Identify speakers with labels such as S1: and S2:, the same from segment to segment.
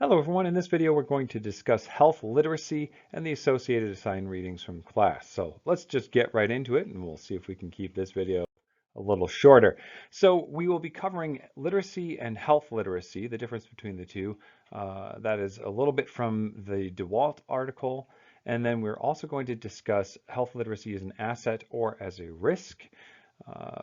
S1: Hello everyone, in this video we're going to discuss health literacy and the associated assigned readings from class. So let's just get right into it and we'll see if we can keep this video a little shorter. So we will be covering literacy and health literacy, the difference between the two. That is a little bit from the DeWalt article. And then we're also going to discuss health literacy as an asset or as a risk.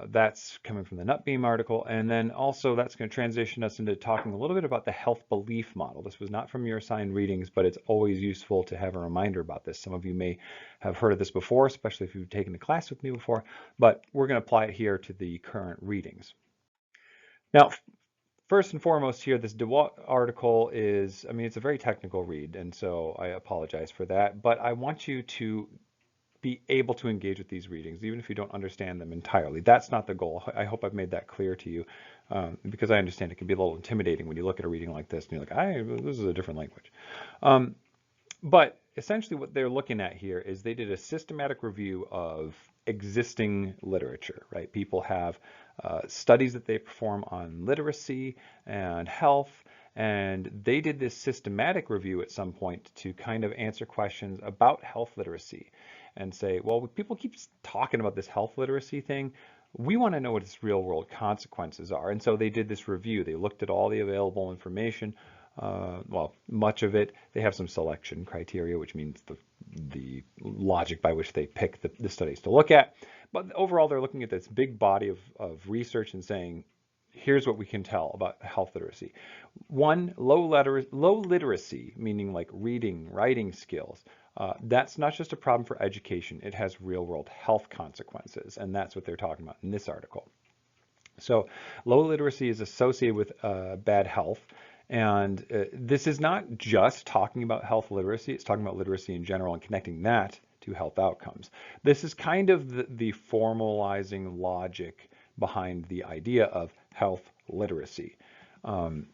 S1: That's coming from the Nutbeam article. And then also that's going to transition us into talking a little bit about the health belief model. This was not from your assigned readings, but it's always useful to have a reminder about this. Some of you may have heard of this before, especially if you've taken a class with me before, but we're going to apply it here to the current readings. Now, first and foremost here, this DeWalt article is, it's a very technical read, and so I apologize for that, but I want you to be able to engage with these readings, even if you don't understand them entirely. That's not the goal. I hope I've made that clear to you, because I understand it can be a little intimidating when you look at a reading like this and you're like, this is a different language. But essentially what they're looking at here is they did a systematic review of existing literature, right? People have studies that they perform on literacy and health, and they did this systematic review at some point to kind of answer questions about health literacy and say, well, people keep talking about this health literacy thing. We want to know what its real world consequences are. And so they did this review. They looked at all the available information. Well, much of it. They have some selection criteria, which means the logic by which they pick the studies to look at. But overall, they're looking at this big body of research and saying, here's what we can tell about health literacy. One, low literacy, meaning like reading, writing skills. That's not just a problem for education. It has real world health consequences. And that's what they're talking about in this article. So low literacy is associated with bad health. And this is not just talking about health literacy. It's talking about literacy in general and connecting that to health outcomes. This is kind of the formalizing logic behind the idea of health literacy. Low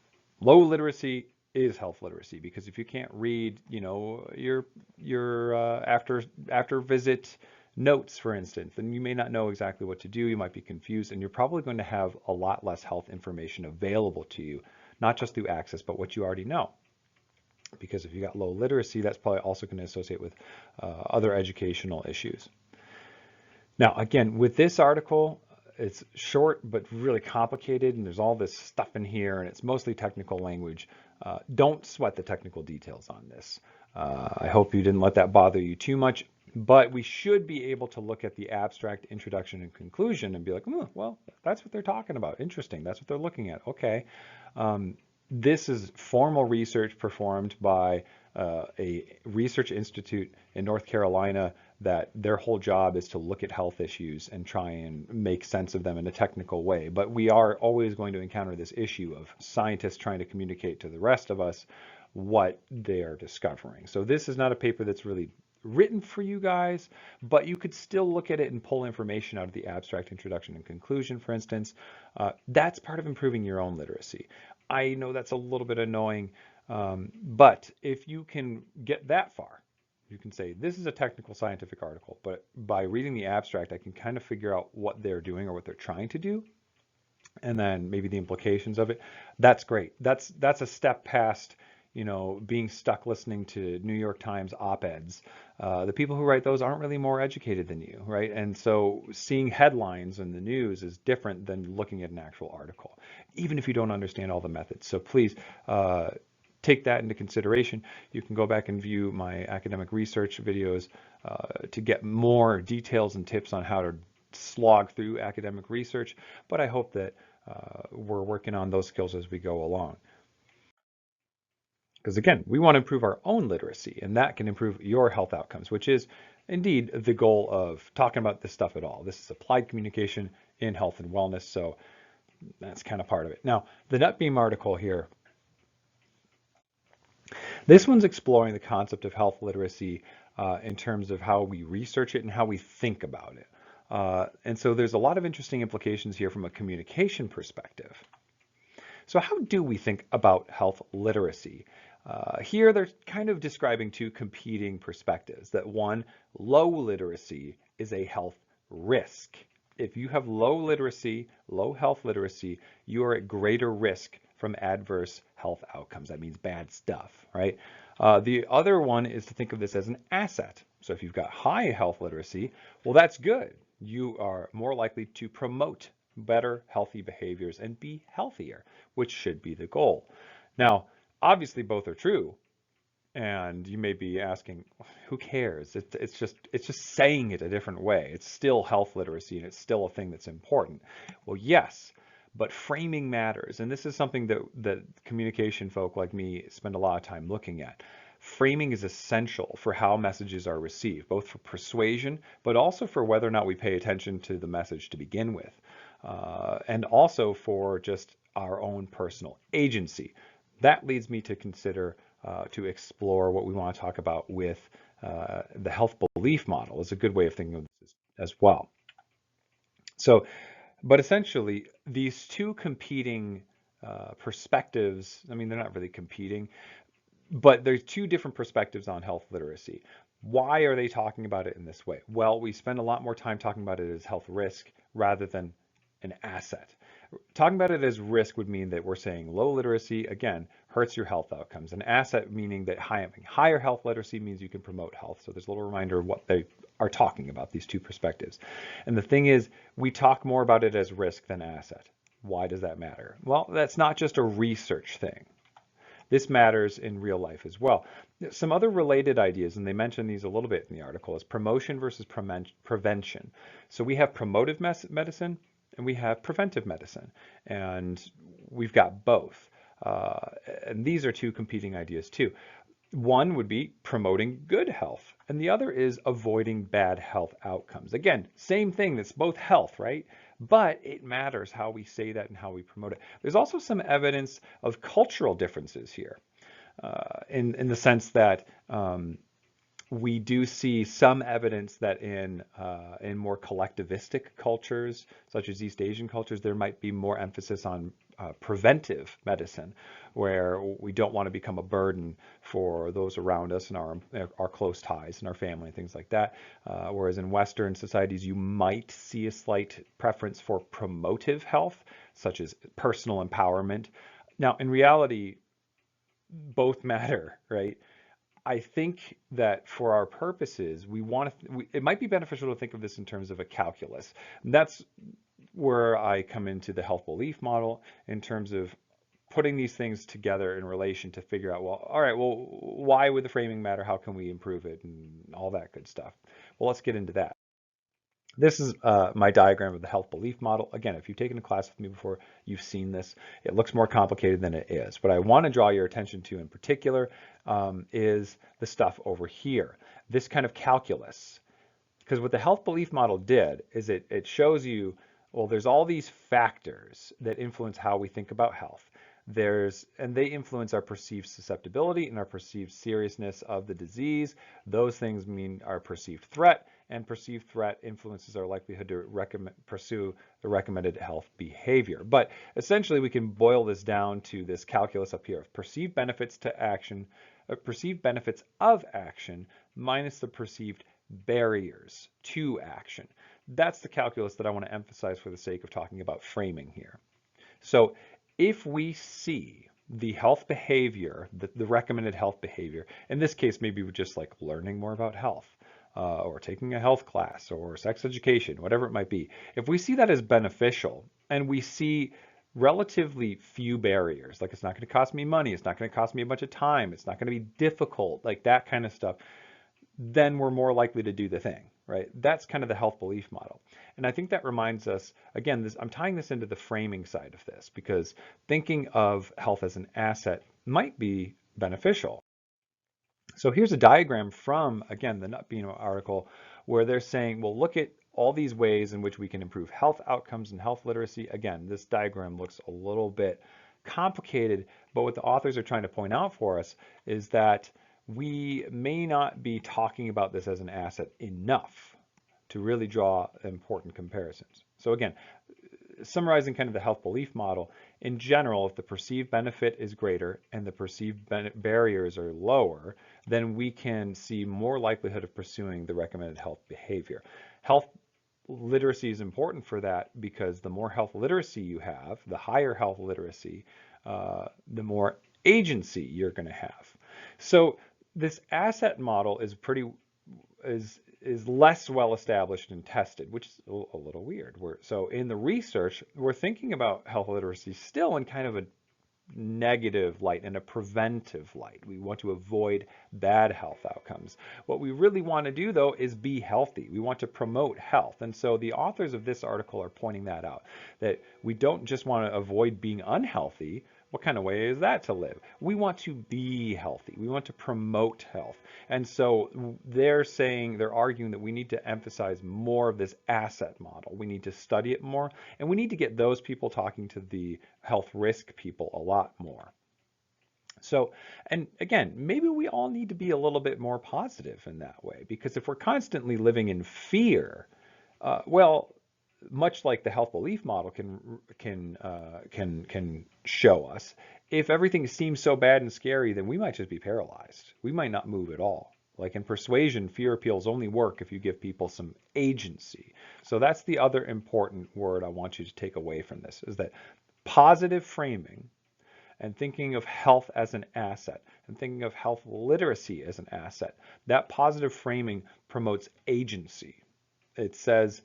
S1: literacy is health literacy, because if you can't read, your after visit notes, for instance, then you may not know exactly what to do. You might be confused, and you're probably going to have a lot less health information available to you, not just through access, but what you already know. Because if you got low literacy, that's probably also going to associate with other educational issues. Now, again, with this article, it's short but really complicated, and there's all this stuff in here, and it's mostly technical language. Don't sweat the technical details on this. I hope you didn't let that bother you too much, but we should be able to look at the abstract, introduction, and conclusion and be like, well, that's what they're talking about. Interesting. That's what they're looking at. Okay. This is formal research performed by a research institute in North Carolina that their whole job is to look at health issues and try and make sense of them in a technical way. But we are always going to encounter this issue of scientists trying to communicate to the rest of us what they are discovering. So this is not a paper that's really written for you guys, but you could still look at it and pull information out of the abstract, introduction, and conclusion, for instance. That's part of improving your own literacy. I know that's a little bit annoying, but if you can get that far, you can say, this is a technical scientific article, but by reading the abstract, I can kind of figure out what they're doing or what they're trying to do, and then maybe the implications of it. That's great. That's a step past, being stuck listening to New York Times op-eds. The people who write those aren't really more educated than you, right? And so seeing headlines in the news is different than looking at an actual article, even if you don't understand all the methods. So please, take that into consideration. You can go back and view my academic research videos to get more details and tips on how to slog through academic research, but I hope that we're working on those skills as we go along. Because again, we want to improve our own literacy, and that can improve your health outcomes, which is indeed the goal of talking about this stuff at all. This is applied communication in health and wellness, so that's kind of part of it. Now, the Nutbeam article here, this one's exploring the concept of health literacy in terms of how we research it and how we think about it. And so there's a lot of interesting implications here from a communication perspective. So how do we think about health literacy? Here they're kind of describing two competing perspectives, that one, low literacy is a health risk. If you have low literacy, low health literacy, you are at greater risk from adverse health outcomes. That means bad stuff, right? The other one is to think of this as an asset. So if you've got high health literacy, well, that's good. You are more likely to promote better healthy behaviors and be healthier, which should be the goal. Now, obviously both are true, and you may be asking, who cares? It's just saying it a different way. It's still health literacy, and it's still a thing that's important. Well, yes, but framing matters, and this is something that communication folk like me spend a lot of time looking at. Framing is essential for how messages are received, both for persuasion, but also for whether or not we pay attention to the message to begin with, and also for just our own personal agency. That leads me to consider to explore what we want to talk about with the health belief model. Is a good way of thinking of this as well. So, but essentially, these two competing perspectives, I mean, they're not really competing, but there's two different perspectives on health literacy. Why are they talking about it in this way? Well, we spend a lot more time talking about it as health risk rather than an asset. Talking about it as risk would mean that we're saying low literacy, again, hurts your health outcomes. An asset meaning that higher health literacy means you can promote health. So there's a little reminder of what they are talking about, these two perspectives. And the thing is, we talk more about it as risk than asset. Why does that matter? Well, that's not just a research thing. This matters in real life as well. Some other related ideas, and they mention these a little bit in the article, is promotion versus prevention. So we have promotive medicine and we have preventive medicine, and we've got both. And these are two competing ideas too. One would be promoting good health, and the other is avoiding bad health outcomes. Again, same thing, that's both health, right? But it matters how we say that and how we promote it. There's also some evidence of cultural differences here, in the sense that we do see some evidence that in more collectivistic cultures, such as East Asian cultures, there might be more emphasis on preventive medicine, where we don't want to become a burden for those around us and our close ties and our family and things like that. Whereas in Western societies, you might see a slight preference for promotive health, such as personal empowerment. Now, in reality, both matter, right? I think that for our purposes, it might be beneficial to think of this in terms of a calculus. And that's where I come into the health belief model, in terms of putting these things together in relation to figure out, well, all right, well, why would the framing matter? How can we improve it? And all that good stuff. Well, let's get into that. This is my diagram of the health belief model. Again, if you've taken a class with me before, you've seen this. It looks more complicated than it is. What I want to draw your attention to in particular is the stuff over here, this kind of calculus. Because what the health belief model did is it shows you, well, there's all these factors that influence how we think about health. And they influence our perceived susceptibility and our perceived seriousness of the disease. Those things mean our perceived threat, and perceived threat influences our likelihood to pursue the recommended health behavior. But essentially, we can boil this down to this calculus up here of perceived benefits to action, perceived benefits of action minus the perceived barriers to action. That's the calculus that I want to emphasize for the sake of talking about framing here. So if we see the health behavior, the recommended health behavior, in this case, maybe we're just like learning more about health, or taking a health class or sex education, whatever it might be. If we see that as beneficial and we see relatively few barriers, like it's not going to cost me money, it's not going to cost me a bunch of time, it's not going to be difficult, like that kind of stuff, then we're more likely to do the thing, right? That's kind of the health belief model. And I think that reminds us, again, I'm tying this into the framing side of this, because thinking of health as an asset might be beneficial. So here's a diagram from, again, the Nutbino article, where they're saying, well, look at all these ways in which we can improve health outcomes and health literacy. Again, this diagram looks a little bit complicated, but what the authors are trying to point out for us is that we may not be talking about this as an asset enough to really draw important comparisons. So again, summarizing kind of the health belief model, in general, if the perceived benefit is greater and the perceived barriers are lower, then we can see more likelihood of pursuing the recommended health behavior. Health literacy is important for that, because the more health literacy you have, the higher health literacy, the more agency you're going to have. So this asset model is is less well established and tested, which is a little weird. So in the research, we're thinking about health literacy still in kind of a negative light and a preventive light. We want to avoid bad health outcomes. What we really want to do, though, is be healthy. We want to promote health. And so the authors of this article are pointing that out, that we don't just want to avoid being unhealthy. What kind of way is that to live? We want to be healthy. We want to promote health. And so they're arguing that we need to emphasize more of this asset model. We need to study it more, and we need to get those people talking to the health risk people a lot more. So, and again, maybe we all need to be a little bit more positive in that way, because if we're constantly living in fear, well, much like the health belief model can show us, if everything seems so bad and scary, then we might just be paralyzed. We might not move at all. Like in persuasion, fear appeals only work if you give people some agency. So that's the other important word I want you to take away from this, is that positive framing and thinking of health as an asset and thinking of health literacy as an asset, that positive framing promotes agency. It says,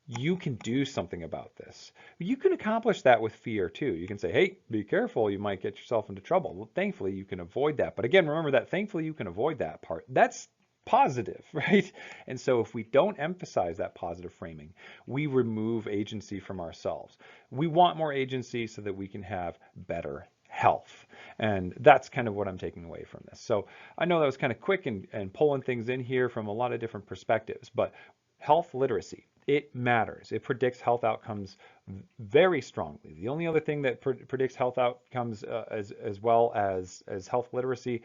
S1: you can do something about this. You can accomplish that with fear too. You can say, hey, be careful, you might get yourself into trouble. Well, thankfully, you can avoid that. But again, remember that thankfully you can avoid that part. That's positive, right? And so if we don't emphasize that positive framing, we remove agency from ourselves. We want more agency so that we can have better health. And that's kind of what I'm taking away from this. So I know that was kind of quick and pulling things in here from a lot of different perspectives, but health literacy, it matters. It predicts health outcomes very strongly. The only other thing that predicts health outcomes as well as health literacy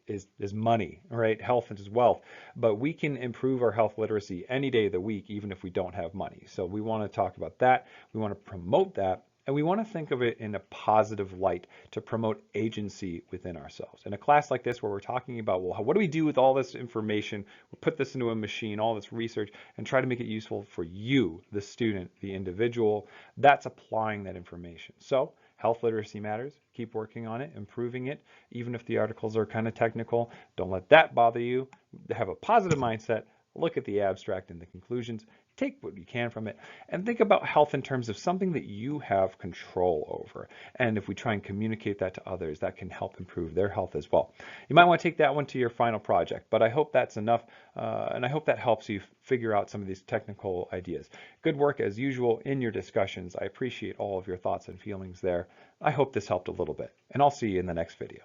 S1: is money, right? Health is wealth. But we can improve our health literacy any day of the week, even if we don't have money. So we want to talk about that. We want to promote that. And we want to think of it in a positive light to promote agency within ourselves. In a class like this where we're talking about, well, what do we do with all this information? We'll put this into a machine, all this research, and try to make it useful for you, the student, the individual. That's applying that information. So health literacy matters. Keep working on it, improving it. Even if the articles are kind of technical, don't let that bother you. Have a positive mindset. Look at the abstract and the conclusions, take what you can from it, and think about health in terms of something that you have control over. And if we try and communicate that to others, that can help improve their health as well. You might want to take that one to your final project, but I hope that's enough, and I hope that helps you figure out some of these technical ideas. Good work as usual in your discussions. I appreciate all of your thoughts and feelings there. I hope this helped a little bit, and I'll see you in the next video.